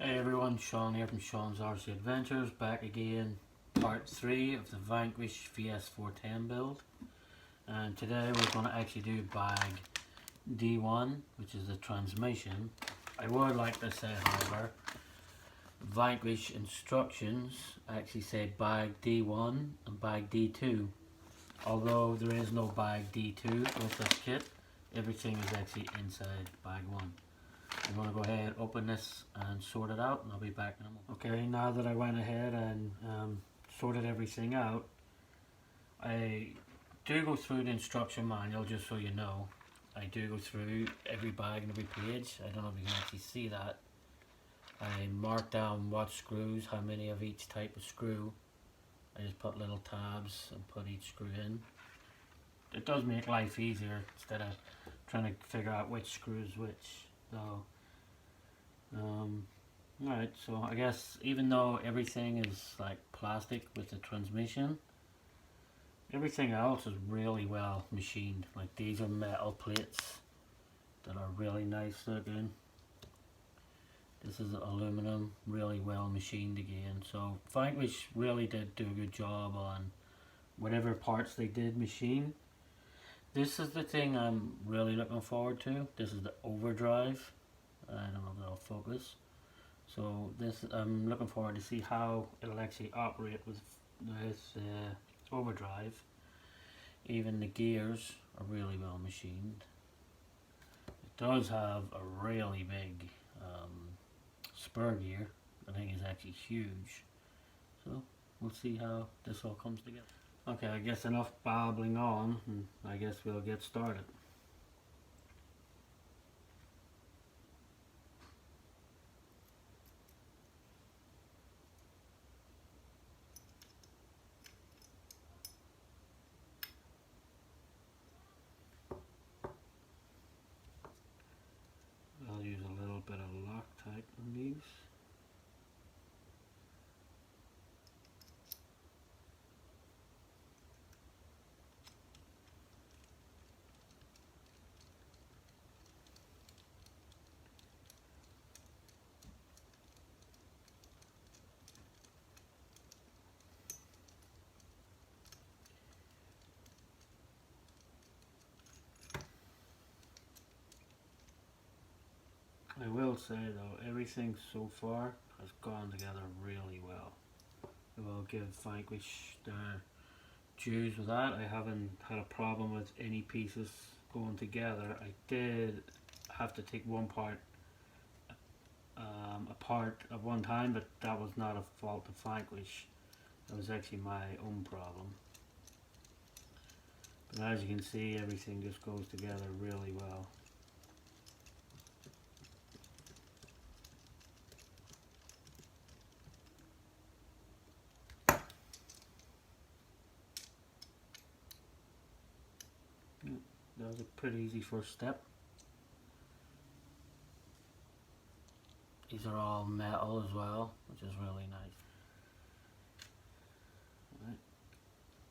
Hey everyone, Sean here from Sean's RC Adventures, back again, part 3 of the Vanquish VS410 build. And today we're going to actually do bag D1, which is the transmission. I would like to say, however, Vanquish instructions actually say bag D1 and bag D2. Although there is no bag D2 with this kit, everything is actually inside bag 1. I'm going to go ahead, open this and sort it out, and I'll be back in a moment. Okay, now that I went ahead and sorted everything out, I do go through the instruction manual just so you know. I do go through every bag and every page. I don't know if you can actually see that. I mark down what screws, how many of each type of screw. I just put little tabs and put each screw in. It does make life easier instead of trying to figure out which screw is which. So, alright, so I guess even though everything is like plastic with the transmission, everything else is really well machined. Like these are metal plates that are really nice looking. This is aluminum, really well machined again. So Vanquish really did do a good job on whatever parts they did machine. This is the thing I'm really looking forward to. This is the overdrive. I don't know if that'll focus. So this, I'm looking forward to see how it'll actually operate with this overdrive. Even the gears are really well machined. It does have a really big spur gear. I think it's actually huge. So we'll see how this all comes together. Okay, I guess enough babbling on, and I guess we'll get started. I'll use a little bit of Loctite on these. I will say though, everything so far has gone together really well. I will give Vanquish their dues with that. I haven't had a problem with any pieces going together. I did have to take one part apart at one time, but that was not a fault of Vanquish. That was actually my own problem. But as you can see, everything just goes together really well. That was a pretty easy first step. These are all metal as well, which is really nice. Right.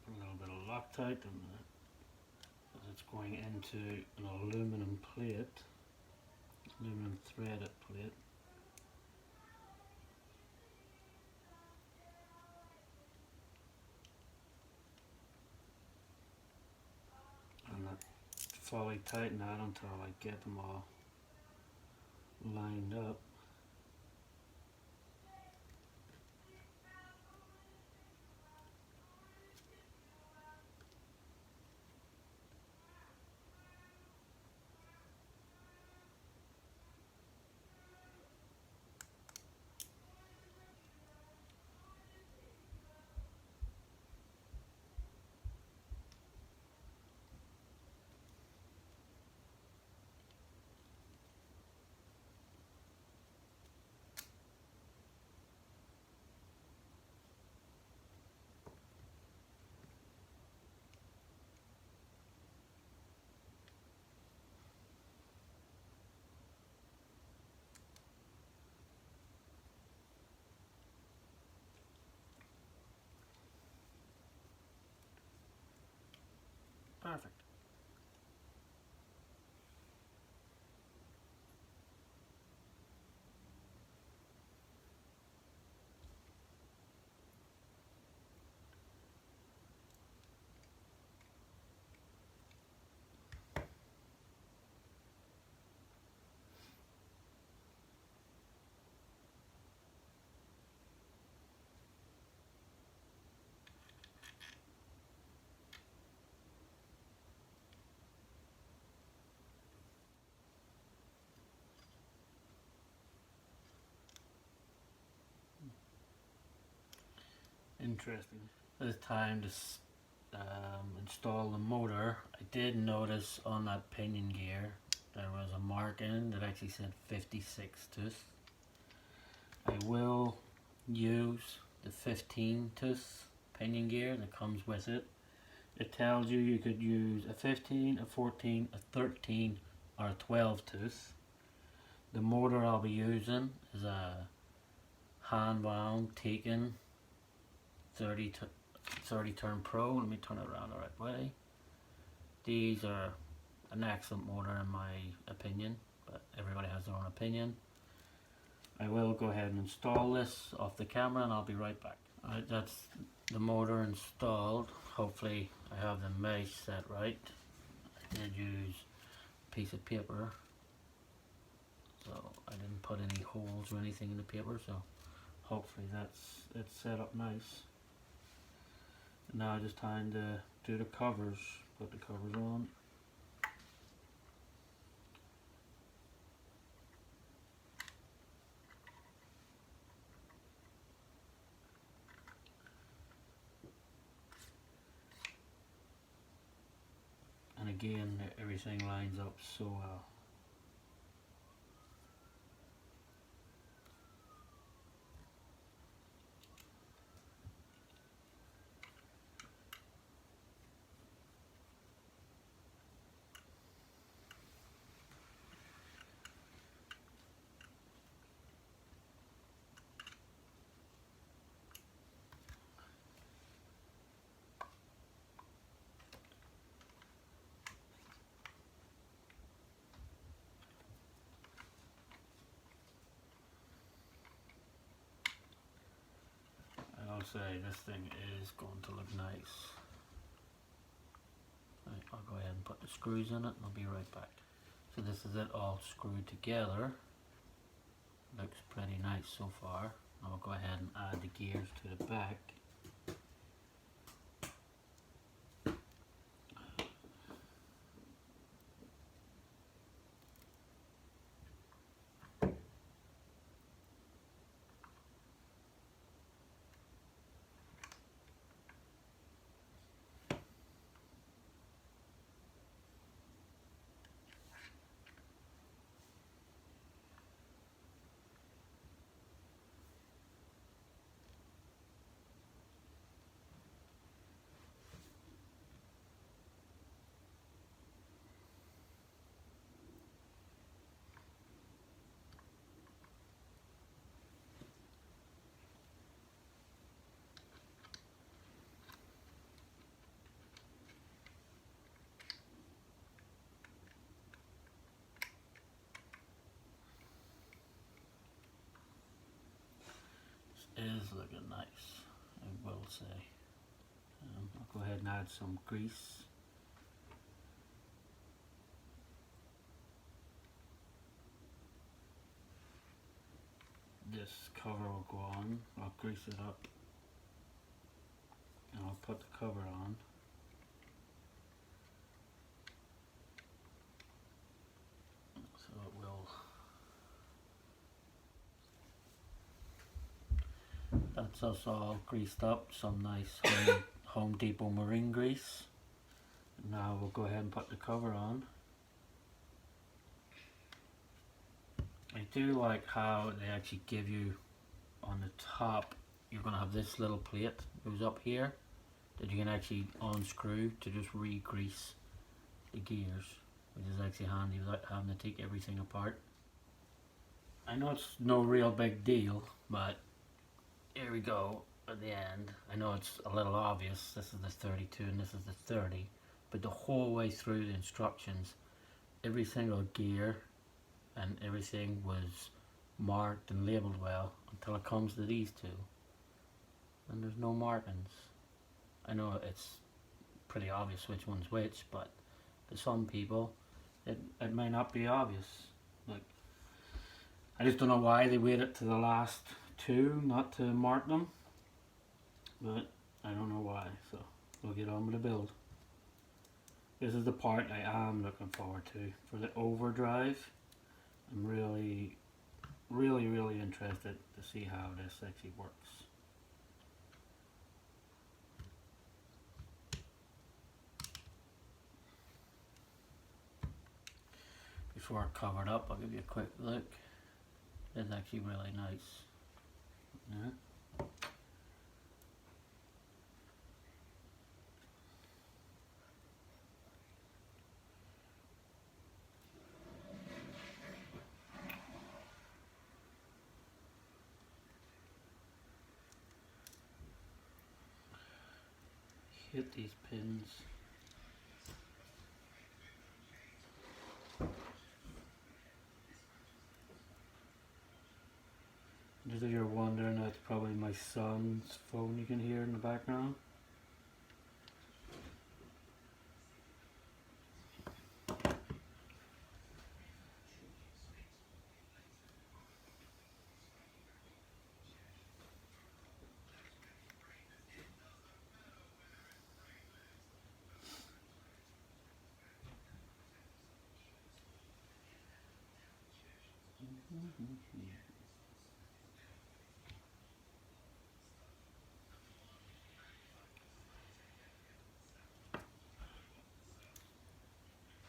Put a little bit of Loctite on that, as it's going into an aluminum plate, aluminum threaded plate. And I fully tighten that until I get them all lined up. Perfect. interesting. It's time to install the motor. I did notice on that pinion gear there was a marking that actually said 56 tooth. I will use the 15 tooth pinion gear that comes with it. It tells you could use a 15, a 14, a 13 or a 12 tooth. The motor I'll be using is a hand wound Taken 30 turn Pro. Let me turn it around the right way. These are an excellent motor in my opinion, but everybody has their own opinion. I will go ahead and install this off the camera and I'll be right back. Alright, that's the motor installed. Hopefully I have the mesh set right. I did use a piece of paper, so I didn't put any holes or anything in the paper, so hopefully it's set up nice. Now just time to do the covers. Put the covers on. And again, everything lines up so well. I'll say this thing is going to look nice. Right, I'll go ahead and put the screws in it and I'll be right back. So this is it all screwed together. Looks pretty nice so far. I'll go ahead and add the gears to the back. Is looking nice, I will say. I'll go ahead and add some grease. This cover will go on. I'll grease it up and I'll put the cover on. So it will. That's us all greased up, some nice Home Depot marine grease. Now we'll go ahead and put the cover on. I do like how they actually give you on the top, you're going to have this little plate that goes up here that you can actually unscrew to just re-grease the gears, which is actually handy without having to take everything apart. I know it's no real big deal, but here we go at the end. I know it's a little obvious, this is the 32 and this is the 30, but the whole way through the instructions, every single gear and everything was marked and labelled well until it comes to these two, and there's no markings. I know it's pretty obvious which one's which, but to some people it may not be obvious. Like, I just don't know why they waited to the last two not to mark them, but I don't know why, so we'll get on with the build. This is the part I am looking forward to for the overdrive. I'm really interested to see how this actually works. before I cover it up, I'll give you a quick look. It's actually really nice. Yeah. Hit these pins. Just if you're wondering, that's probably my son's phone you can hear in the background.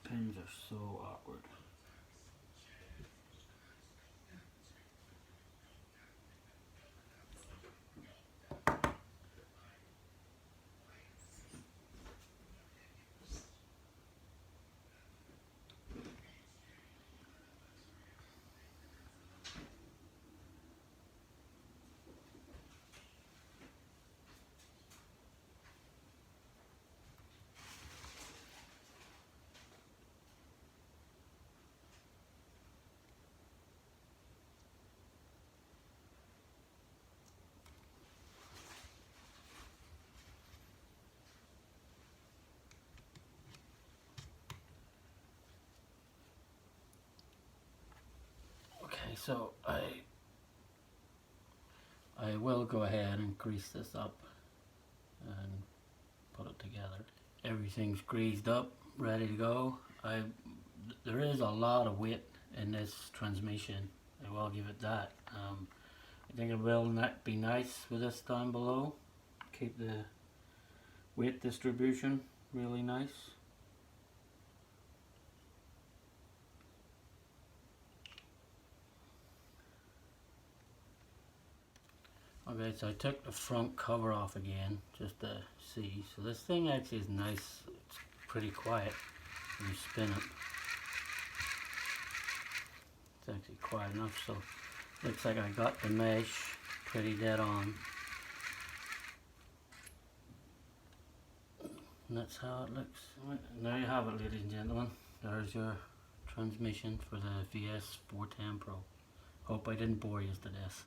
Pins are so awkward. Okay, so I will go ahead and grease this up and put it together. Everything's greased up, ready to go. There is a lot of weight in this transmission. I will give it that. I think it will be nice with this down below. Keep the weight distribution really nice. Okay, so I took the front cover off again just to see. So this thing actually is nice. It's pretty quiet when you spin it. It's actually quiet enough, so looks like I got the mesh pretty dead on. And that's how it looks. Right, there you have it, ladies and gentlemen. There's your transmission for the VS410 Pro. Hope I didn't bore you to death.